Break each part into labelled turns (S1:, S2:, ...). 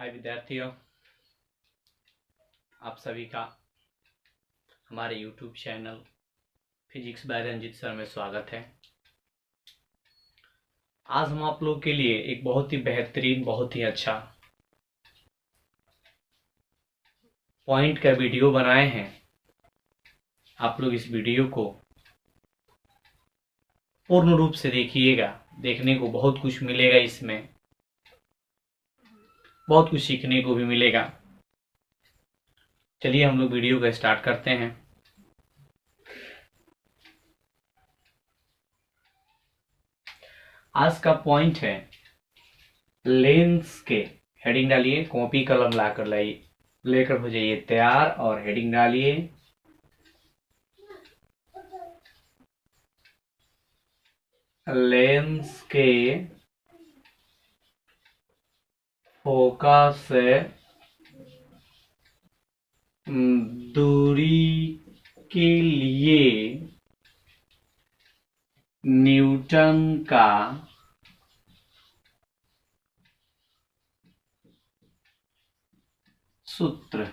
S1: हाय विद्यार्थियों, आप सभी का हमारे YouTube channel physics bye Ranjit sir में स्वागत है। आज हम आप लोग के लिए एक बहुत ही बेहतरीन, बहुत ही अच्छा पॉइंट का वीडियो बनाए हैं। आप लोग इस वीडियो को पूर्ण रूप से देखिएगा, देखने को बहुत कुछ मिलेगा। इसमें बहुत कुछ सीखने को भी मिलेगा। चलिए हम लोग वीडियो को स्टार्ट करते हैं। आज का पॉइंट है लेंस के। हेडिंग डालिए, कॉपी कलम लाकर लाइए, लेकर हो जाइए तैयार और हेडिंग डालिए लेंस के फोकस से दूरी के लिए न्यूटन का सूत्र।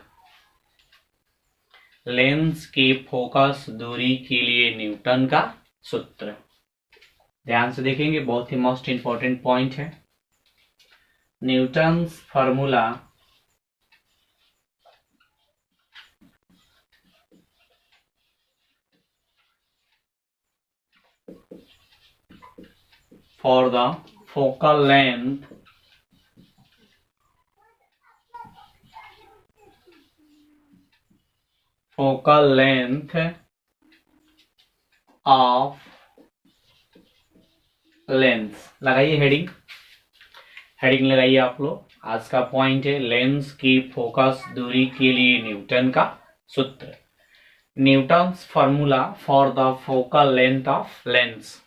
S1: लेंस के फोकस दूरी के लिए न्यूटन का सूत्र। ध्यान से देखेंगे, बहुत ही मोस्ट इंपॉर्टेंट पॉइंट है। Newton's formula for the focal length of lens. लगाइए हेडिंग, लगाइए आप लोग। आज का पॉइंट है लेंस की फोकस दूरी के लिए न्यूटन का सूत्र। Newton's formula for the focal length of lens.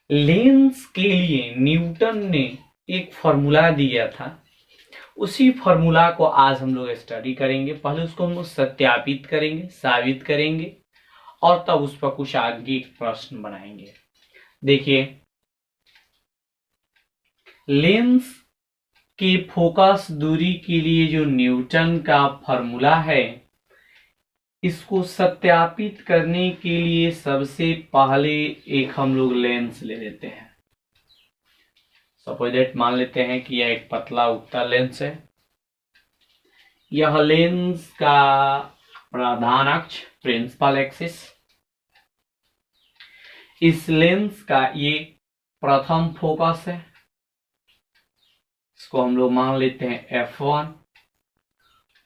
S1: Lens के लिए न्यूटन ने एक फॉर्मूला दिया था, उसी फॉर्मूला को आज हम लोग स्टडी करेंगे। पहले उसको हम लोग सत्यापित करेंगे, साबित करेंगे और तब उस पर कुछ आगे प्रश्न बनाएंगे। देखिए, लेंस के फोकस दूरी के लिए जो न्यूटन का फॉर्मूला है, इसको सत्यापित करने के लिए सबसे पहले एक हम लोग लेंस ले लेते हैं। सपोज दैट मान लेते हैं कि यह एक पतला उगता लेंस है। यह लेंस का प्रधान अक्ष, प्रिंसिपल एक्सिस। इस लेंस का ये प्रथम फोकस है, इसको हम लोग मान लेते हैं F1।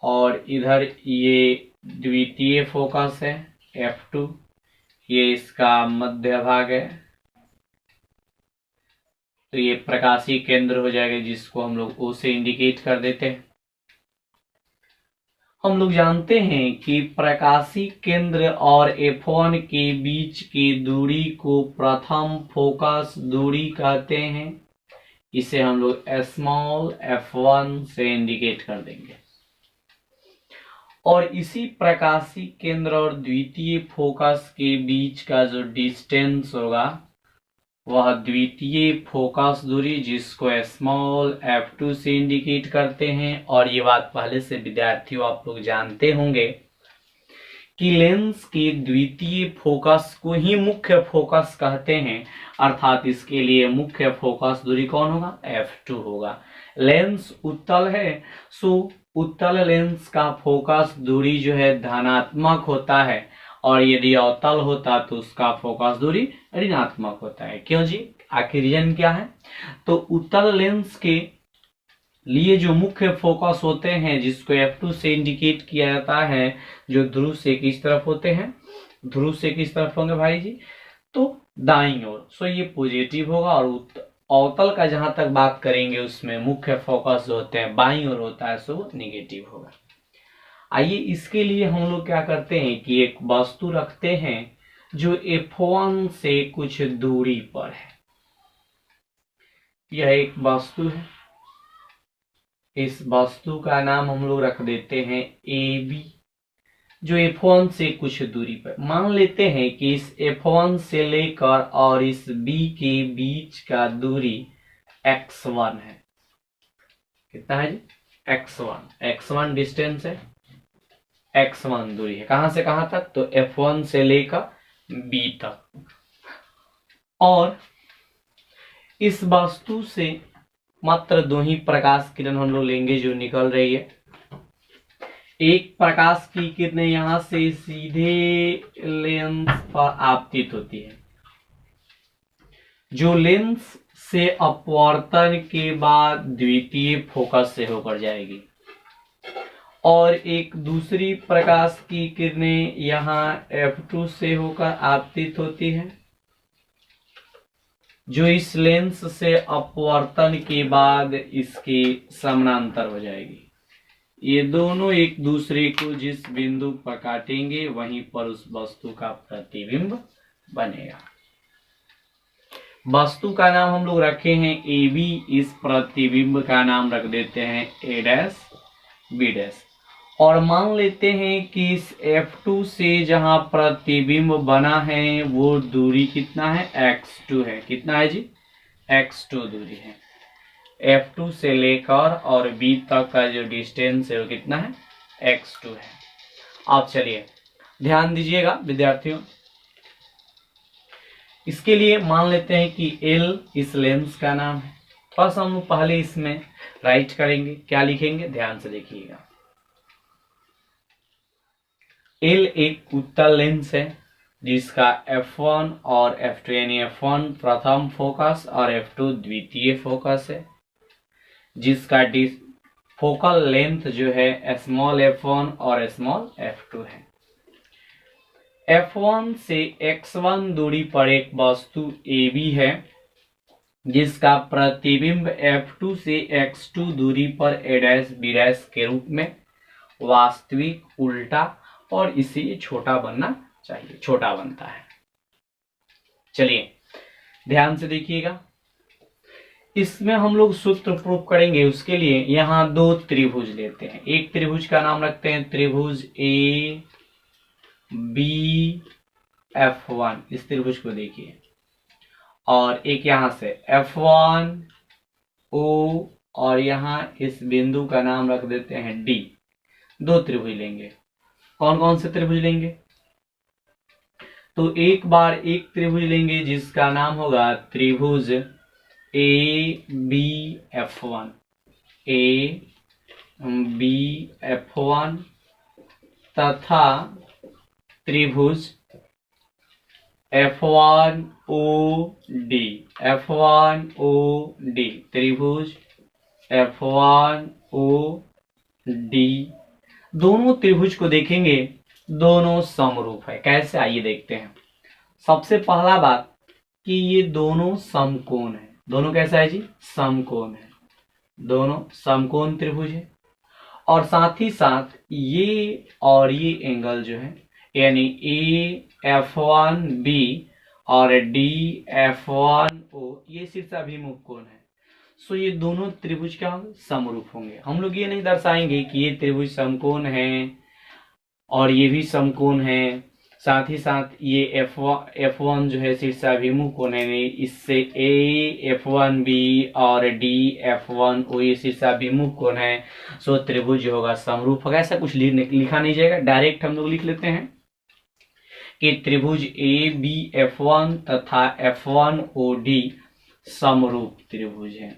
S1: और इधर ये द्वितीय फोकस है F2, ये इसका मध्य भाग है। तो ये प्रकाशीय केंद्र हो जाएगा, जिसको हम लोग O से इंडिकेट कर देते हैं। हम लोग जानते हैं कि प्रकाशीय केंद्र और F1 के बीच की दूरी को प्रथम फोकस दूरी कहते हैं। इसे हम लोग स्मॉल f1 से इंडिकेट कर देंगे। और इसी प्रकाशीय केंद्र और द्वितीय फोकस के बीच का जो डिस्टेंस होगा, वह द्वितीय फोकस दूरी, जिसको स्मॉल f2 से इंडिकेट करते हैं। और ये बात पहले से विद्यार्थियों आप लोग जानते होंगे कि लेंस के द्वितीय फोकस को ही मुख्य फोकस कहते हैं, अर्थात इसके लिए मुख्य फोकस दूरी कौन होगा? F2 होगा। लेंस उत्तल है, सो उत्तल लेंस का फोकस दूरी जो है धनात्मक होता है, और यदि अवतल होता तो उसका फोकस दूरी ऋणात्मक होता है। क्यों जी? आखिर रीजन क्या है? तो उत्तल लेंस के लिए जो मुख्य फोकस होते हैं, जिसको F2 से इंडिकेट किया जाता है, जो ध्रुव से किस तरफ होते हैं? ध्रुव से किस तरफ होंगे भाई जी? तो दाईं ओर। सो ये पॉजिटिव होगा। और अवतल का जहां तक बात करेंगे, उसमें मुख्य फोकस जो होते हैं बाईं ओर होता है, सो वो निगेटिव होगा। आइए, इसके लिए हम लोग क्या करते हैं कि एक वस्तु रखते हैं जो F1 से कुछ दूरी पर है। यह एक वस्तु है, इस वस्तु का नाम हम लोग रख देते हैं AB, जो F1 से कुछ दूरी पर। मान लेते हैं कि इस F1 से लेकर और इस B के बीच का दूरी x1 है। कितना है जी, x1 डिस्टेंस है, x1 दूरी है कहां से कहां तक, तो F1 से लेकर B तक। और इस वस्तु से मात्र 2 ही प्रकाश किरण हम लोग लेंगे जो निकल रही है। एक प्रकाश की किरणें यहां से सीधे लेंस पर आपतित होती है, जो लेंस से अपवर्तन के बाद द्वितीय फोकस से होकर जाएगी, और एक दूसरी प्रकाश की किरणें यहां F2 से होकर आपतित होती है, जो इस लेंस से अपवर्तन के बाद इसके समानांतर हो जाएगी। ये दोनों एक दूसरे को जिस बिंदु पर काटेंगे वहीं पर उस वस्तु का प्रतिबिंब बनेगा। वस्तु का नाम हम लोग रखे हैं AB, इस प्रतिबिंब का नाम रख देते हैं A' B', और मान लेते हैं कि इस F2 से जहां प्रतिबिंब बना है वो दूरी कितना है, x2 है। कितना है जी, x2 दूरी है। F2 से लेकर और B तक का जो डिस्टेंस है वो कितना है, x2 है। अब चलिए ध्यान दीजिएगा विद्यार्थियों, इसके लिए मान लेते हैं कि L इस लेंस का नाम है। बस हम पहले इसमें राइट करेंगे, क्या लिखेंगे ध्यान से देखिएगा। L एक उत्तल लेंस है जिसका F1 और F2 यानी F1 प्रथम फोकस और F2 द्वितीय फोकस है, जिसका फोकल लेंथ जो है स्मॉल f1 और स्मॉल f2 है। F1 से x1 दूरी पर एक वस्तु AB है जिसका प्रतिबिंब F2 से x2 दूरी पर A', B' के रूप में वास्तविक, उल्टा और इसे छोटा बनना चाहिए, छोटा बनता है। चलिए ध्यान से देखिएगा, इसमें हम लोग सूत्र प्रूफ करेंगे। उसके लिए यहां 2 त्रिभुज लेते हैं। एक त्रिभुज का नाम रखते हैं त्रिभुज ABF1, इस त्रिभुज को देखिए, और एक यहां से F1O, और यहां इस बिंदु का नाम रख देते हैं D। 2 त्रिभुज लेंगे। कौन कौन से त्रिभुज लेंगे, तो एक बार एक त्रिभुज लेंगे जिसका नाम होगा त्रिभुज ABF1, ABF1 तथा त्रिभुज F1OD, F1OD, त्रिभुज F1OD। दोनों त्रिभुज को देखेंगे, दोनों समरूप है। कैसे, आइए देखते हैं। सबसे पहला बात कि ये दोनों समकोण है। दोनों कैसा है जी, समकोण है। दोनों समकोण त्रिभुज है, और साथ ही साथ ये और ये एंगल जो है यानी AF1B और DF1O ये शीर्षाभिमुख कोण है। सो ये दोनों त्रिभुज क्या होंगे, समरूप होंगे। हम लोग ये नहीं दर्शाएंगे कि ये त्रिभुज समकोण है और ये भी समकोण है, साथ ही साथ ये F1 जो है शीर्षाभिमुख कोण है, इससे AF1B और DF1O ये शीर्षाभिमुख कोण है। सो त्रिभुज जो होगा समरूप होगा। ऐसा कुछ लिखा नहीं जाएगा, डायरेक्ट हम लोग लिख लेते हैं कि त्रिभुज ABF1 तथा F1OD समरूप त्रिभुज है।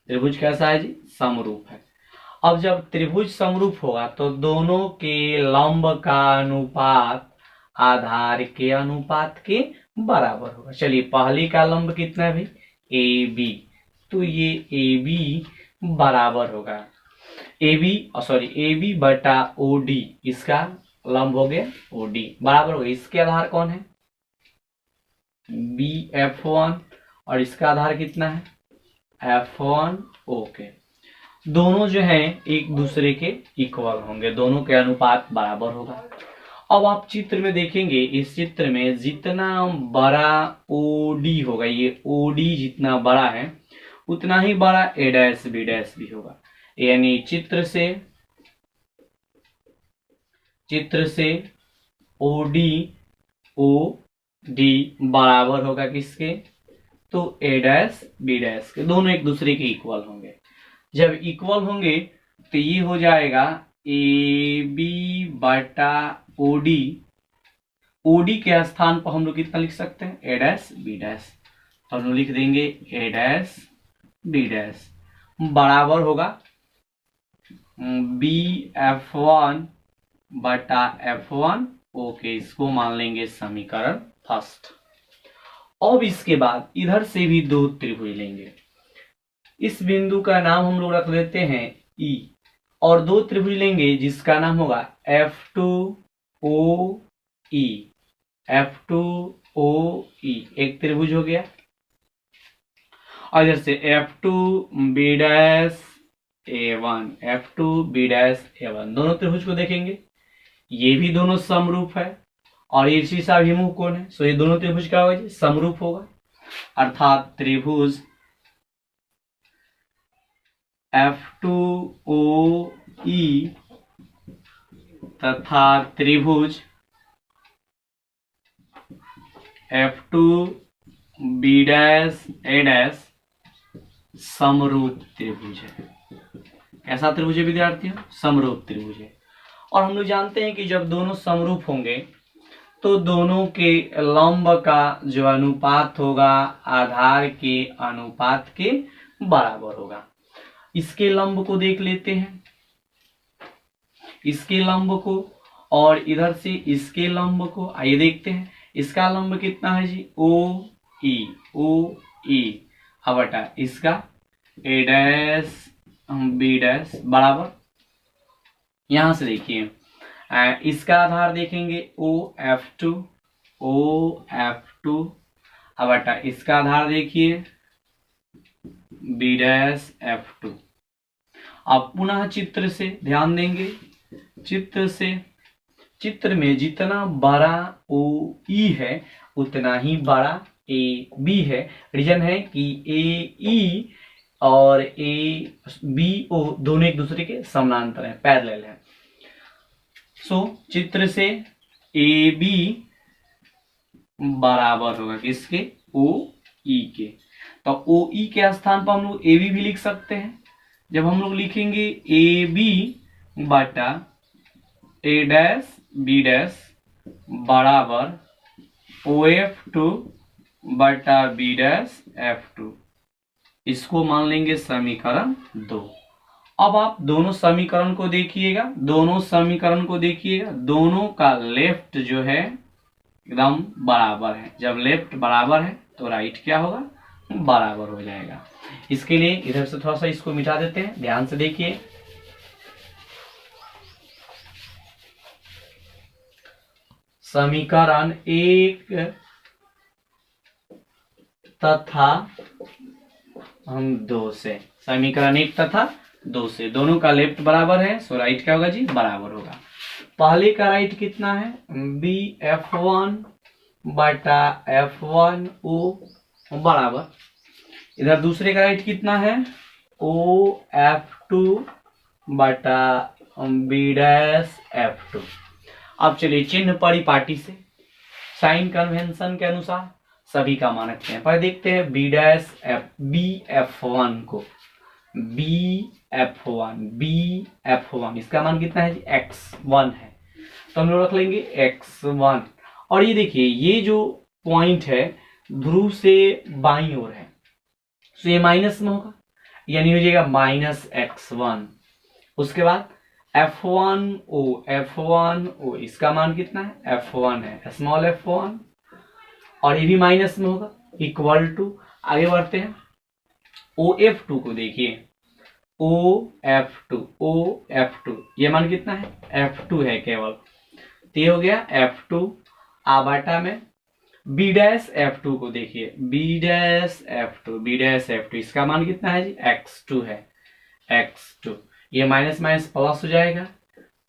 S1: त्रिभुज कैसा है जी, समरूप है। अब जब त्रिभुज समरूप होगा तो दोनों के लंब का अनुपात आधार के अनुपात के बराबर होगा। चलिए पहली का लंब कितना है भाई, AB, तो ये AB बराबर होगा AB बटा OD, इसका लंब हो गया OD बराबर होगा। इसके आधार कौन है, BF1, और इसका आधार कितना है F1O के। दोनों जो हैं एक दूसरे के इक्वल होंगे, दोनों के अनुपात बराबर होगा। अब आप चित्र में देखेंगे, इस चित्र में जितना बड़ा OD होगा, ये OD जितना बड़ा है उतना ही बड़ा A' B' भी होगा। यानी चित्र से OD बराबर होगा किसके, तो A' B' के, दोनों एक दूसरे के इक्वल होंगे। जब इक्वल होंगे तो ये हो जाएगा ए बी बटा ओ डी। ओडी के स्थान पर हम लोग कितना लिख सकते हैं, ए डैश बी डैश, तो हम लोग लिख देंगे ए डैश बी डैश बराबर होगा बी F1 बटा F1। ओके, इसको मान लेंगे समीकरण फर्स्ट। अब इसके बाद इधर से भी दो त्रिभुज लेंगे। इस बिंदु का नाम हम लोग रख देते हैं E, और दो त्रिभुज लेंगे जिसका नाम होगा F2OE। F2OE एक त्रिभुज हो गया, और इधर से F2B' A1, F2B' दोनों त्रिभुज को देखेंगे, ये भी दोनों समरूप है और ये शीर्षाभिमुख कोण है, सो ये दोनों त्रिभुज क्या होगा जी, समरूप होगा। अर्थात त्रिभुज F2OE तथा त्रिभुज F2B' समरूप त्रिभुज है। कैसा त्रिभुज है विद्यार्थियों, समरूप त्रिभुज है। और हम लोग जानते हैं कि जब दोनों समरूप होंगे तो दोनों के लंब का जो अनुपात होगा आधार के अनुपात के बराबर होगा। इसके लंब को देख लेते हैं, इसके लंब को, और इधर से इसके लंब को आइए देखते हैं। इसका लंब कितना है जी, OE अब बटा इसका A डैश B डैश बराबर, यहां से देखिए इसका आधार देखेंगे OF2 अब बटा इसका आधार देखिए B डैश F2। अब पुनः चित्र से ध्यान देंगे, चित्र में जितना बड़ा OE है उतना ही बड़ा AB है। रीजन है कि AE और ABO दोनों एक दूसरे के समानांतर है, पैरेलल है। सो चित्र से AB बराबर होगा किसके, OE के। तो OE के स्थान पर हम लोग AB भी लिख सकते हैं। जब हम लोग लिखेंगे AB बटा A डैश B डैश बराबर OF2 बटा B डैश F2, इसको मान लेंगे समीकरण 2। अब आप दोनों समीकरण को देखिएगा, दोनों का लेफ्ट जो है एकदम बराबर है। जब लेफ्ट बराबर है तो राइट क्या होगा, बराबर हो जाएगा। इसके लिए इधर से थोड़ा सा इसको मिटा देते हैं, ध्यान से देखिए। समीकरण 1 तथा 2 से, समीकरण 1 तथा 2 से दोनों का लेफ्ट बराबर है, सो राइट क्या होगा जी, बराबर होगा। पहले का राइट कितना है, BF1 बटा F1O बराबर, इधर दूसरे का राइट कितना है, OF2 बटा B डैश F2। अब चलिए चिन्ह परिपाटी से साइन कन्वेंशन के अनुसार सभी का मान रखते हैं। पर देखते हैं BF1 को, BF1 इसका मान कितना है जी, x1 है, तो हम लोग रख लेंगे x1। और ये देखिए ये जो पॉइंट है ध्रुव से बाईं ओर है, तो ये माइनस में होगा, यानी हो जाएगा -x1। उसके बाद F1O इसका मान कितना है, F1 है, स्मॉल f1, और ये भी माइनस में होगा, इक्वल टू, आगे बढ़ते हैं OF2 को देखिए, OF2 ये मान कितना है, F2 है केवल, तो ये हो गया F2 आबाटा में। B डैश F2 को देखिए, B डैश F2 इसका मान कितना है जी, x2 है, x2, ये माइनस माइनस प्लस हो जाएगा।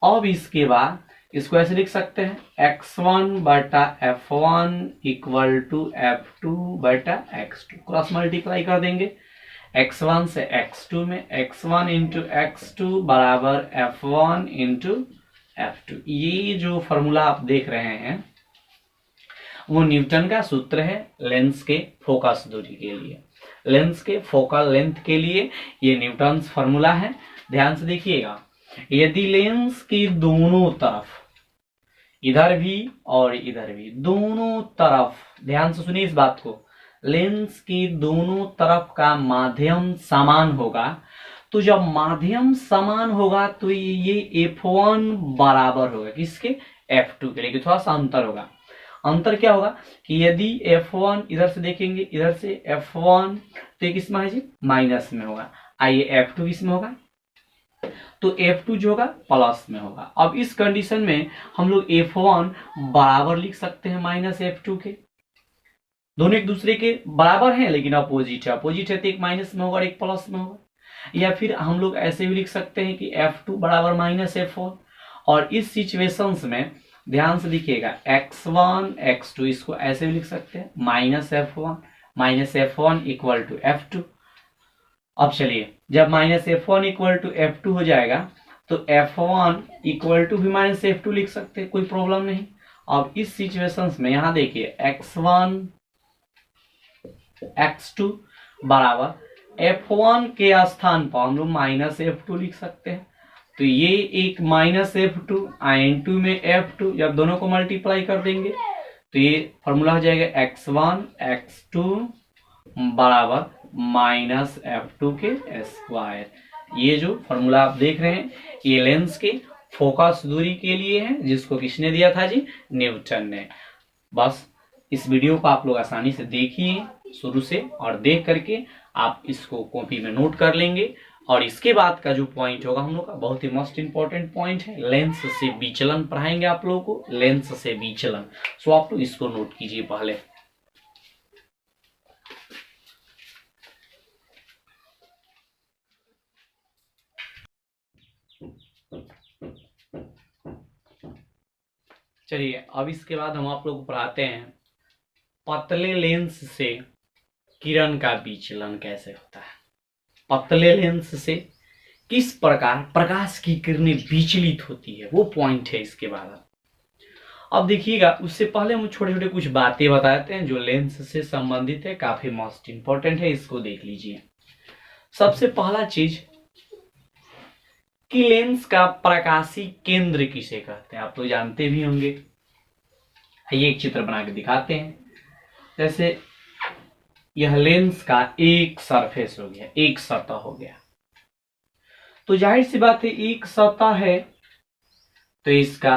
S1: अब इसके बाद इसको ऐसे लिख सकते हैं, x1 बटा F1 इक्वल टू F2 बटा x2, क्रॉस मल्टीप्लाई कर देंगे x1 से x2 में, x1 इंटू x2 बराबर F1 इंटू F2। ये जो फॉर्मूला आप देख रहे हैं वो न्यूटन का सूत्र है लेंस के फोकस दूरी के लिए। लेंस के फोकल लेंथ के लिए ये न्यूटन्स फॉर्मूला है। ध्यान से देखिएगा, यदि लेंस की दोनों तरफ, इधर भी और इधर भी, दोनों तरफ, ध्यान से सुनिए इस बात को, लेंस की दोनों तरफ का माध्यम समान होगा, तो जब माध्यम समान होगा तो ये F1 बराबर होगा किसके, F2 के, लेकिन थोड़ा सा अंतर होगा। अंतर क्या होगा कि यदि F1 इधर से देखेंगे, इधर से F1 तो किस में है जी, माइनस में होगा। आइए F2 किस में होगा, तो F2 जो होगा प्लस में होगा। अब इस कंडीशन में हम लोग F1 बराबर लिख सकते हैं माइनस F2 के। दोनों एक दूसरे के बराबर हैं लेकिन अपोजिट है, अपोजिट है तो एक माइनस में होगा और एक प्लस में होगा। या फिर हम लोग ऐसे भी लिख सकते हैं कि F2 बराबर माइनस F1। और इस सिचुएशंस में ध्यान से देखिएगा, x1 x2 इसको ऐसे भी लिख सकते हैं, minus F1 equal to F2। अब चलिए, जब minus F1 equal to F2 हो जाएगा तो F1 इक्वल टू भी माइनस F2 लिख सकते हैं, कोई प्रॉब्लम नहीं। अब इस सिचुएशंस में यहां देखिए, x1 x2 बराबर F1 के स्थान पर हम लोग माइनस F2 लिख सकते हैं। तो ये एक माइनस F2 N2 में F2, जब दोनों को मल्टीप्लाई कर देंगे तो ये फॉर्मूला हो जाएगा x1 x2 बराबर माइनस F2 के स्क्वायर। ये जो फॉर्मूला आप देख रहे हैं ये लेंस के फोकस दूरी के लिए है, जिसको किसने दिया था जी, न्यूटन ने। बस इस वीडियो को आप लोग आसानी से देखिए शुरू से, और देख करके आप इसको कॉपी में नोट कर लेंगे। और इसके बाद का जो पॉइंट होगा हम लोग का बहुत ही मोस्ट इंपॉर्टेंट पॉइंट है, लेंस से विचलन पढ़ाएंगे आप लोगों को, लेंस से विचलन। सो आप लोग इसको नोट कीजिए पहले। चलिए, अब इसके बाद हम आप लोग को पढ़ाते हैं पतले लेंस से किरण का विचलन कैसे होता है। पतले लेंस से किस प्रकार प्रकाश की किरणें विचलित होती है, वो पॉइंट है इसके बाद। अब देखिएगा, उससे पहले हम छोटे छोटे कुछ बातें बताते हैं जो लेंस से संबंधित है, काफी मोस्ट इंपॉर्टेंट है, इसको देख लीजिए। सबसे पहला चीज कि लेंस का प्रकाशीय केंद्र किसे कहते हैं, आप तो जानते भी होंगे। ये एक चित्र बना के दिखाते हैं। जैसे यह लेंस का एक सरफेस हो गया, एक सतह हो गया, तो जाहिर सी बात है एक सतह है तो इसका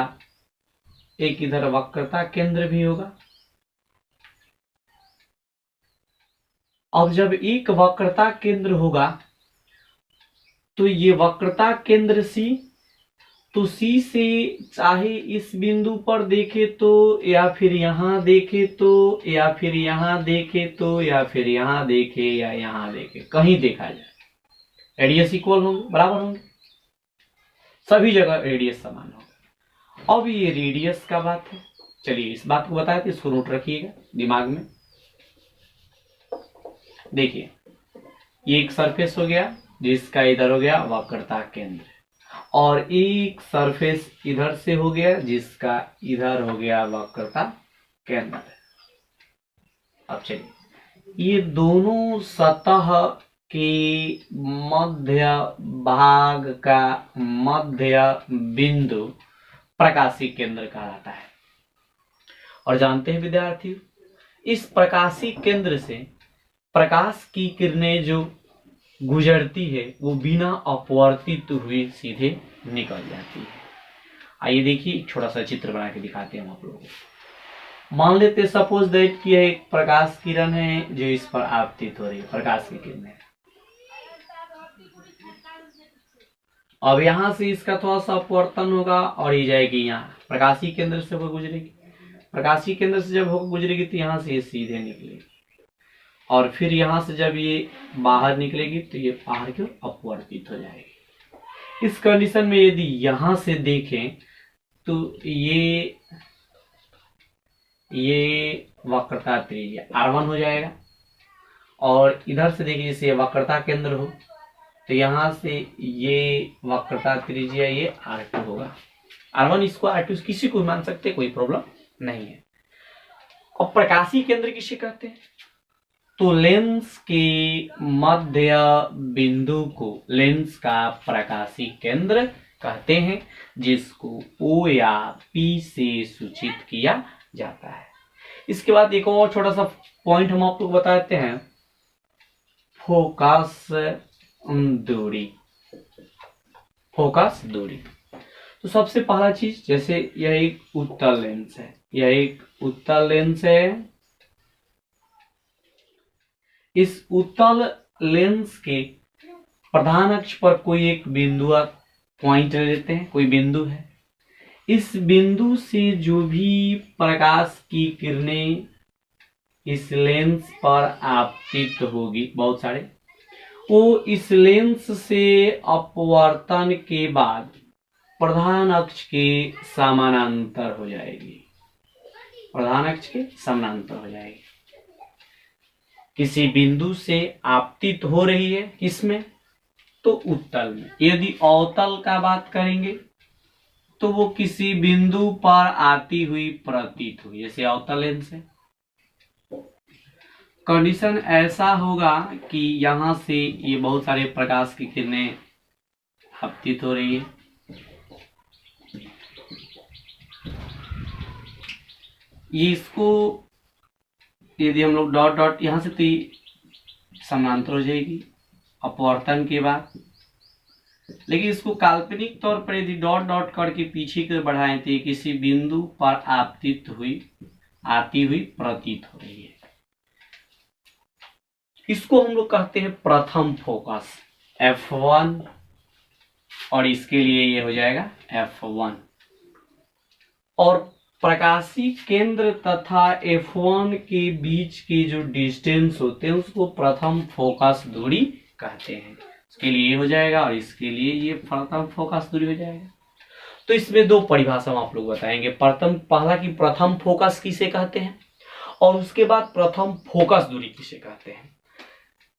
S1: एक इधर वक्रता केंद्र भी होगा। अब जब एक वक्रता केंद्र होगा तो ये वक्रता केंद्र C, तो C से चाहे इस बिंदु पर देखे तो, या फिर यहां देखे तो, या फिर यहां देखे तो, या फिर यहां देखे या यहां देखे, कहीं देखा जाए, रेडियस इक्वल होंगे, बराबर होंगे, सभी जगह रेडियस समान होगा। अब ये रेडियस का बात है, चलिए इस बात को बताए थे, इसको नोट रखिएगा दिमाग में। देखिए, ये एक सरफेस हो गया जिसका इधर हो गया वक्रता केंद्र, और एक सरफेस इधर से हो गया जिसका इधर हो गया वक्रता केंद्र। अब चलिए, ये दोनों सतह के मध्य भाग का मध्य बिंदु प्रकाशीय केंद्र कहा जाता है। और जानते हैं विद्यार्थी, इस प्रकाशीय केंद्र से प्रकाश की किरणें जो गुजरती है वो बिना अपवर्तित हुए सीधे निकल जाती है। आइए देखिए, एक छोटा सा चित्र बना के दिखाते हैं हम आप लोगों को। मान लेते हैं सपोज दैट कि यह एक प्रकाश किरण है जो इस पर आपतित हो रही है, प्रकाश की किरण है। अब यहां से इसका थोड़ा सा अपवर्तन होगा और ये जाएगी यहाँ, प्रकाशीय केंद्र से वो गुजरेगी। प्रकाशीय केंद्र से जब होकर गुजरेगी तो यहाँ से ये सीधे निकलेगी, और फिर यहां से जब ये बाहर निकलेगी तो ये बाहर की ओर अपवर्तित हो जाएगी। इस कंडीशन में यदि यहां से देखें तो ये वक्रता त्रिज्या R1 हो जाएगा, और इधर से देखिए जैसे वक्रता केंद्र हो तो यहां से ये वक्रता त्रिज्या ये R2 होगा। R1 इसको R2 किसी को मान सकते, कोई प्रॉब्लम नहीं है। और प्रकाशीय केंद्र किसे कहते हैं, तो लेंस के मध्य बिंदु को लेंस का प्रकाशीय केंद्र कहते हैं, जिसको O या P से सूचित किया जाता है। इसके बाद एक और छोटा सा पॉइंट हम आपको बताते हैं, फोकस दूरी। फोकस दूरी, तो सबसे पहला चीज, जैसे यह एक उत्तल लेंस है, यह एक उत्तल लेंस है। इस उत्तल लेंस के प्रधान अक्ष पर कोई एक बिंदु पॉइंट लेते हैं, कोई बिंदु है। इस बिंदु से जो भी प्रकाश की किरणें इस लेंस पर आपतित होगी, बहुत सारे, वो इस लेंस से अपवर्तन के बाद प्रधान अक्ष के समानांतर हो जाएगी, प्रधान अक्ष के समानांतर हो जाएगी। किसी बिंदु से आपतित हो रही है, किसमें? तो उत्तल में। यदि अवतल का बात करेंगे तो वो किसी बिंदु पर आती हुई प्रतीत हुई, जैसे अवतल लेंस है। कंडीशन ऐसा होगा कि यहां से ये बहुत सारे प्रकाश की किरणें आपतित हो रही है, ये इसको यदि हम लोग डॉट डॉट यहां से, तो समानांतर हो जाएगी अपवर्तन के बाद। लेकिन इसको काल्पनिक तौर पर यदि डॉट डॉट करके पीछे की ओर बढ़ाएं तो ये किसी बिंदु पर आपतित हुई, आती हुई प्रतीत हो रही है। इसको हम लोग कहते हैं प्रथम फोकस, F1, और इसके लिए ये हो जाएगा F1। और प्रकाशीय केंद्र तथा F1 के बीच के जो डिस्टेंस होते हैं उसको प्रथम फोकस दूरी कहते हैं। इसके लिए ये हो जाएगा और इसके लिए ये प्रथम फोकस दूरी हो जाएगा। तो इसमें दो परिभाषा हम आप लोग बताएंगे। पहला कि प्रथम फोकस किसे कहते हैं, और उसके बाद प्रथम फोकस दूरी किसे कहते हैं।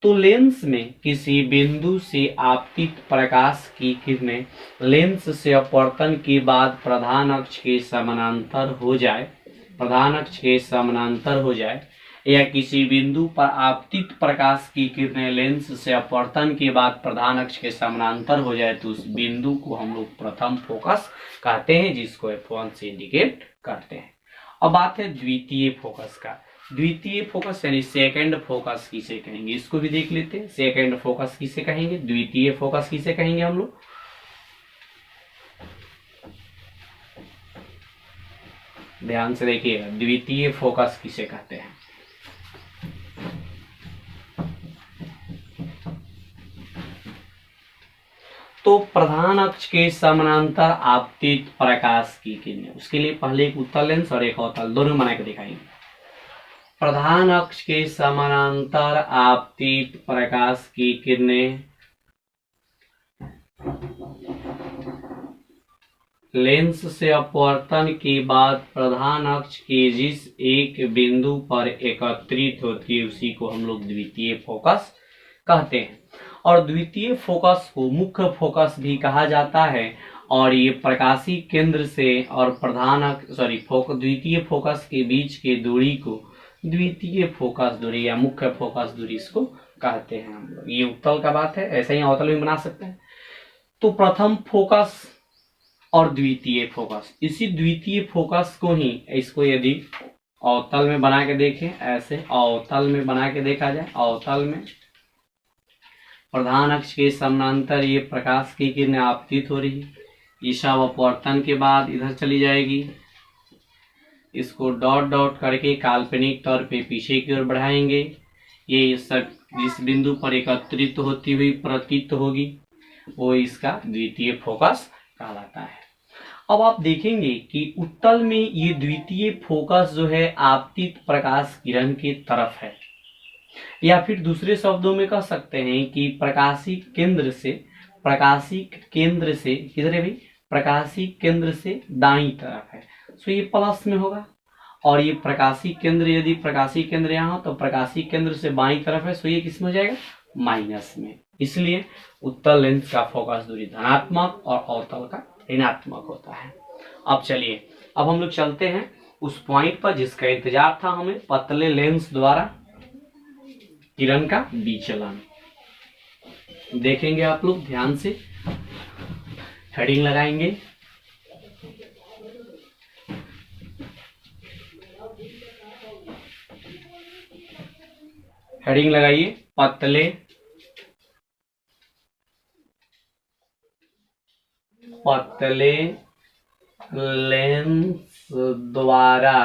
S1: तो लेंस में किसी बिंदु से आपतित प्रकाश की किरणें लेंस से अपवर्तन के बाद प्रधान अक्ष के समानांतर हो जाए, प्रधान अक्ष के समानांतर हो जाए, या किसी बिंदु पर आपतित प्रकाश की किरणें लेंस से अपवर्तन के बाद प्रधान अक्ष के समानांतर हो जाए, तो उस बिंदु को हम लोग प्रथम फोकस कहते हैं, जिसको F1 से इंडिकेट करते हैं। अब बात है द्वितीय फोकस का। द्वितीय फोकस यानी सेकंड फोकस किसे कहेंगे, इसको भी देख लेते हैं। सेकंड फोकस किसे कहेंगे, द्वितीय फोकस किसे कहेंगे हम लोग। ध्यान से देखिएगा, द्वितीय फोकस किसे कहते हैं। तो प्रधान अक्ष के समानांतर आपतित प्रकाश की किरणें, उसके लिए पहले एक उत्तल लेंस और एक अवतल दोनों बना के दिखाएंगे। प्रधान अक्ष के समानांतर आपतित प्रकाश की किरणें लेंस से अपवर्तन के बाद प्रधान अक्ष के जिस एक बिंदु पर एकत्रित होती है उसी को हम लोग द्वितीय फोकस कहते हैं। और द्वितीय फोकस को मुख्य फोकस भी कहा जाता है, और ये प्रकाशीय केंद्र से और प्रधान अक्ष द्वितीय फोकस के बीच के दूरी को द्वितीय फोकस दूरी या मुख्य फोकस दूरी इसको कहते हैं हम लोग। ये उत्तल का बात है, ऐसा ही अवतल भी बना सकते हैं। तो प्रथम फोकस और द्वितीय फोकस, इसी द्वितीय फोकस को ही, इसको यदि अवतल में बना के देखें, ऐसे अवतल में बना के देखा जाए, अवतल में प्रधान अक्ष के समानांतर ये प्रकाश की किरणें आपतित हो रही है, ये सब अपवर्तन के बाद इधर चली जाएगी, इसको डॉट डॉट करके काल्पनिक तौर पे पीछे की ओर बढ़ाएंगे, ये सब जिस बिंदु पर एकत्रित होती हुई प्रतीत होगी वो इसका द्वितीय फोकस कहलाता है। अब आप देखेंगे कि उत्तल में ये द्वितीय फोकस जो है आपतित प्रकाश किरण की तरफ है, या फिर दूसरे शब्दों में कह सकते हैं कि प्रकाशीय केंद्र से किधर है भाई, प्रकाशीय केंद्र से दाईं तरफ है, तो ये प्लस में होगा। और ये प्रकाशीय केंद्र, यदि प्रकाशीय केंद्र यहाँ हो तो प्रकाशीय केंद्र से बाईं तरफ है, तो ये किस में हो जाएगा, माइनस में। इसलिए उत्तल लेंस का फोकस दूरी धनात्मक और अवतल का ऋणात्मक होता है। अब चलिए, अब हम लोग चलते हैं उस पॉइंट पर जिसका इंतजार था हमें पतले लेंस द्वारा। किरण का विचलन देखेंगे आप लोग ध्यान से, हेडिंग लगाएंगे। हेडिंग लगाइए, पतले लेंस द्वारा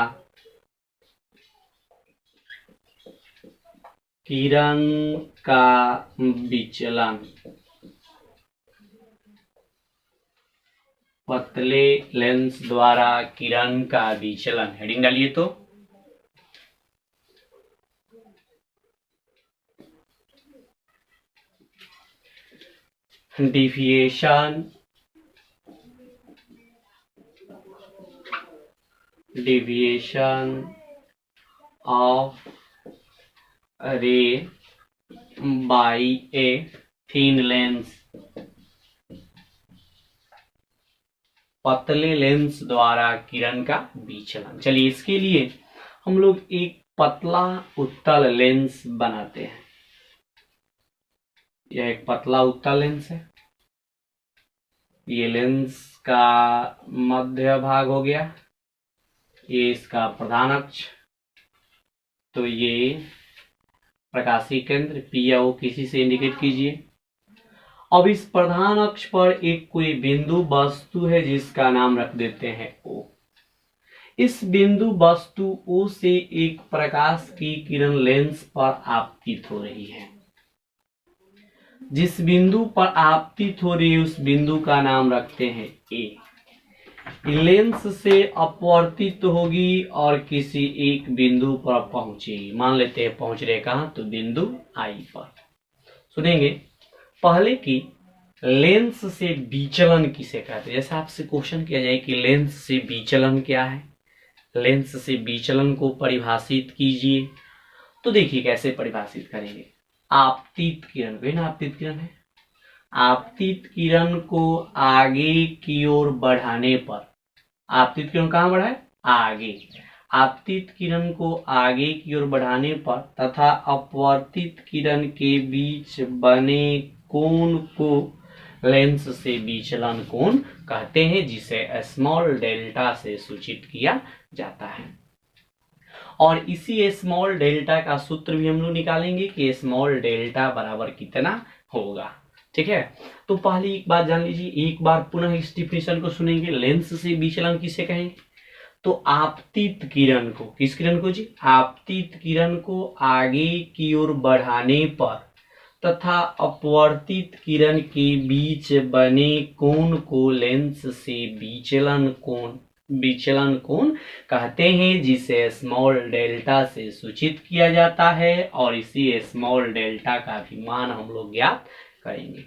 S1: किरण का विचलन, पतले लेंस द्वारा किरण का विचलन। हेडिंग डालिए तो deviation of ray by a thin lens, पतले लेंस द्वारा किरण का विचलन। चलिए इसके लिए हम लोग एक पतला उत्तल लेंस बनाते हैं। यह एक पतला उत्तल लेंस है, ये लेंस का मध्य भाग हो गया, ये इसका प्रधान अक्ष, तो ये प्रकाशीय केंद्र P या O किसी से इंडिकेट कीजिए। अब इस प्रधान अक्ष पर एक कोई बिंदु वस्तु है जिसका नाम रख देते हैं O। इस बिंदु वस्तु O से एक प्रकाश की किरण लेंस पर आपतित हो रही है। जिस बिंदु पर आपतित हो रही है उस बिंदु का नाम रखते हैं A। लेंस से अपवर्तित होगी और किसी एक बिंदु पर पहुंचेगी। मान लेते हैं पहुंच रहे कहां, तो बिंदु I पर। सुनेंगे पहले कि लेंस से विचलन किसे कहते हैं। जैसे आपसे क्वेश्चन किया जाए कि लेंस से विचलन क्या है, लेंस से विचलन को परिभाषित कीजिए, तो देखिए कैसे परिभाषित करेंगे। आपतित किरण को, ना आपतित किरण है, आपतित किरण को आगे की ओर बढ़ाने पर, आपतित किरण कहां बढ़ाए, आगे, आपतित किरण को आगे की ओर बढ़ाने पर तथा अपवर्तित किरण के बीच बने कोण को लेंस से विचलन कोण कहते हैं, जिसे स्मॉल डेल्टा से सूचित किया जाता है। और इसी स्मॉल डेल्टा का सूत्र भी हम लोग निकालेंगे कि स्मॉल डेल्टा बराबर कितना होगा। ठीक है, तो पहली एक बात जान लीजिए, एक बार पुनः इस डिफिनेशन को सुनेंगे। लेंस से विचलन किसे कहेंगे, तो आपतित किरण को, किस किरण को जी, आपतित किरण को आगे की ओर बढ़ाने पर तथा अपवर्तित किरण के बीच बने कोण को लेंस से विचलन कोण कहते हैं, जिसे स्मॉल डेल्टा से सूचित किया जाता है। और इसी स्मॉल डेल्टा का भी मान हम लोग ज्ञात करेंगे।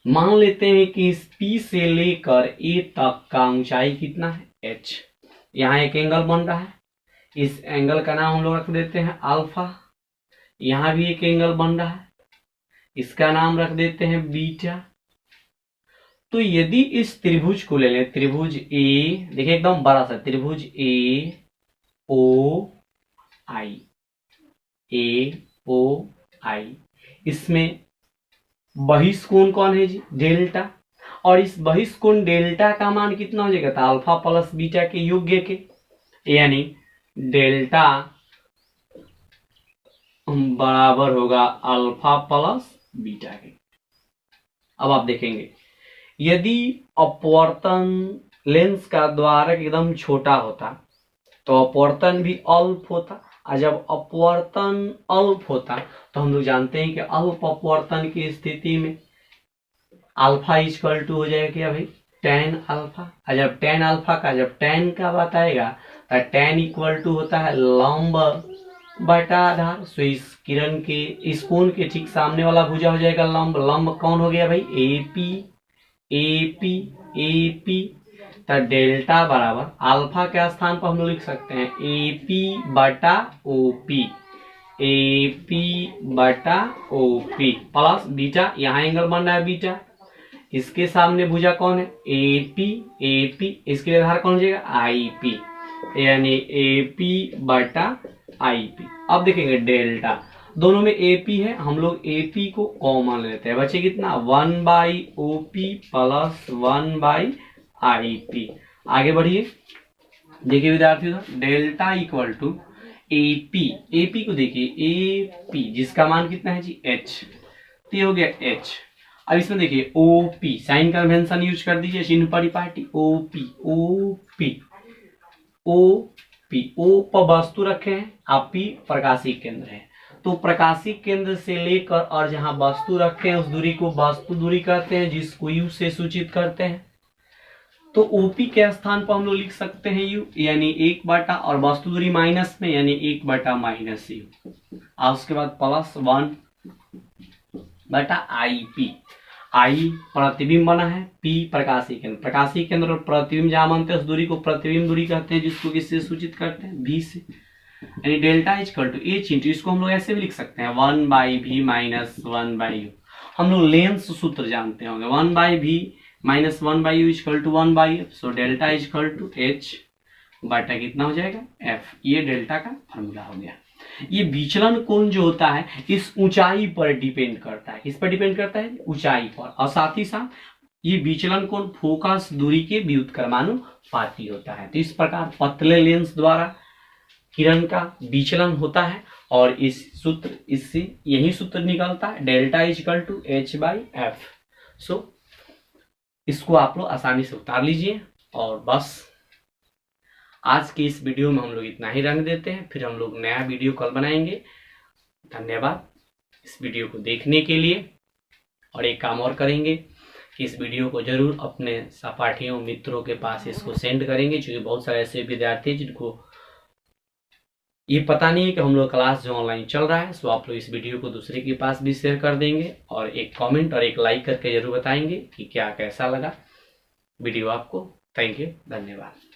S1: मान लेते हैं कि इस P से लेकर A तक का ऊंचाई कितना है, H। यहाँ एक एंगल बन रहा है, इस एंगल का नाम हम लोग रख देते हैं अल्फा। यहाँ भी एक एंगल बन रहा है, इसका नाम रख देते हैं बीटा। तो यदि इस त्रिभुज को ले लें, त्रिभुज A, देखिए एकदम बड़ा सा त्रिभुज AOI, इसमें बहिष्कोण कौन है जी, डेल्टा। और इस बहिष्कोण डेल्टा का मान कितना हो जाएगा, तो अल्फा प्लस बीटा के योग्य के, यानी डेल्टा बराबर होगा अल्फा प्लस बीटा के। अब आप देखेंगे यदि अपवर्तन लेंस का द्वारक एकदम छोटा होता तो अपवर्तन भी अल्प होता, और जब अपवर्तन अल्प होता तो हम लोग जानते हैं कि अल्प अपवर्तन की स्थिति में अल्फा इक्वल टू हो जाएगा क्या भाई, tan अल्फा। और जब tan अल्फा का, जब tan का बात आएगा तो tan इक्वल टू होता है लंब बटा आधार। सो इस किरण के, इस कोण के ठीक सामने वाला भुजा हो जाएगा लंब। लंब कौन हो गया भाई, AP। तो डेल्टा बराबर अल्फा के स्थान पर हम लोग लिख सकते हैं AP बटा OP प्लस बीटा, यहाँ एंगल बन रहा है बीटा, इसके सामने भुजा कौन है, AP, इसके लिए आधार कौन हो जाएगा, IP, यानी AP बटा IP। अब देखेंगे डेल्टा, दोनों में AP है, हम लोग AP को कॉमन लेते हैं, बचे कितना 1/OP प्लस 1/IP। आगे बढ़िए, देखिए विद्यार्थियों, डेल्टा इक्वल टू AP को देखिए AP जिसका मान कितना है जी H, तो ये हो गया H। अब इसमें देखिए OP, साइन कन्वेंशन यूज कर दीजिए, चिन्ह परिपाटी OP O पर वस्तु रखे हैं, आप P प्रकाशीय केंद्र है, तो प्रकाशीय केंद्र से लेकर और जहां वस्तु रखे हैं उस दूरी को वस्तु दूरी कहते हैं, जिसको U से सूचित करते हैं। तो OP के स्थान पर हम लोग लिख सकते हैं U यानी 1 और वस्तु दूरी माइनस में यानी 1/-U, और उसके बाद प्लस 1/IP। I प्रतिबिंब बना है, P प्रकाशीय केंद्र और प्रतिबिंब जहां बनते हैं उस दूरी को प्रतिबिंब दूरी कहते हैं, जिसको किससे सूचित करते हैं V से, यानी delta equal to H into, इसको हम लोग ऐसे भी लिख सकते हैं 1/V माइनस 1/U। हम लोग लेंस सूत्र जानते होंगे, 1/V minus 1/U equal to 1/F, so delta equal to H बटा कितना हो जाएगा F। ये डेल्टा का फॉर्मूला हो गया। ये विचलन कोण जो होता है इस ऊंचाई पर डिपेंड करता है, किस पर डिपेंड करता है, ऊंचाई पर, और साथ ही साथ ये विचलन कोण फोकस दूरी के व्युत्क्रमानुपाती होता है। तो इस प्रकार पतले लेंस द्वारा किरण का विचलन होता है, और इस सूत्र, इससे यही सूत्र निकलता है, डेल्टा इक्वल टू H/F। सो इसको आप लोग आसानी से उतार लीजिए, और बस आज की इस वीडियो में हम लोग इतना ही रंग देते हैं, फिर हम लोग नया वीडियो कल बनाएंगे। धन्यवाद इस वीडियो को देखने के लिए, और एक काम और करेंगे कि इस वीडियो को जरूर अपने सहपाठियों मित्रों के पास इसको सेंड करेंगे, क्योंकि बहुत सारे ऐसे विद्यार्थी जिनको ये पता नहीं है कि हम लोग क्लास जो ऑनलाइन चल रहा है, सो आप लोग इस वीडियो को दूसरे के पास भी शेयर कर देंगे, और एक कमेंट और एक लाइक करके जरूर बताएंगे कि क्या कैसा लगा वीडियो आपको। थैंक यू, धन्यवाद।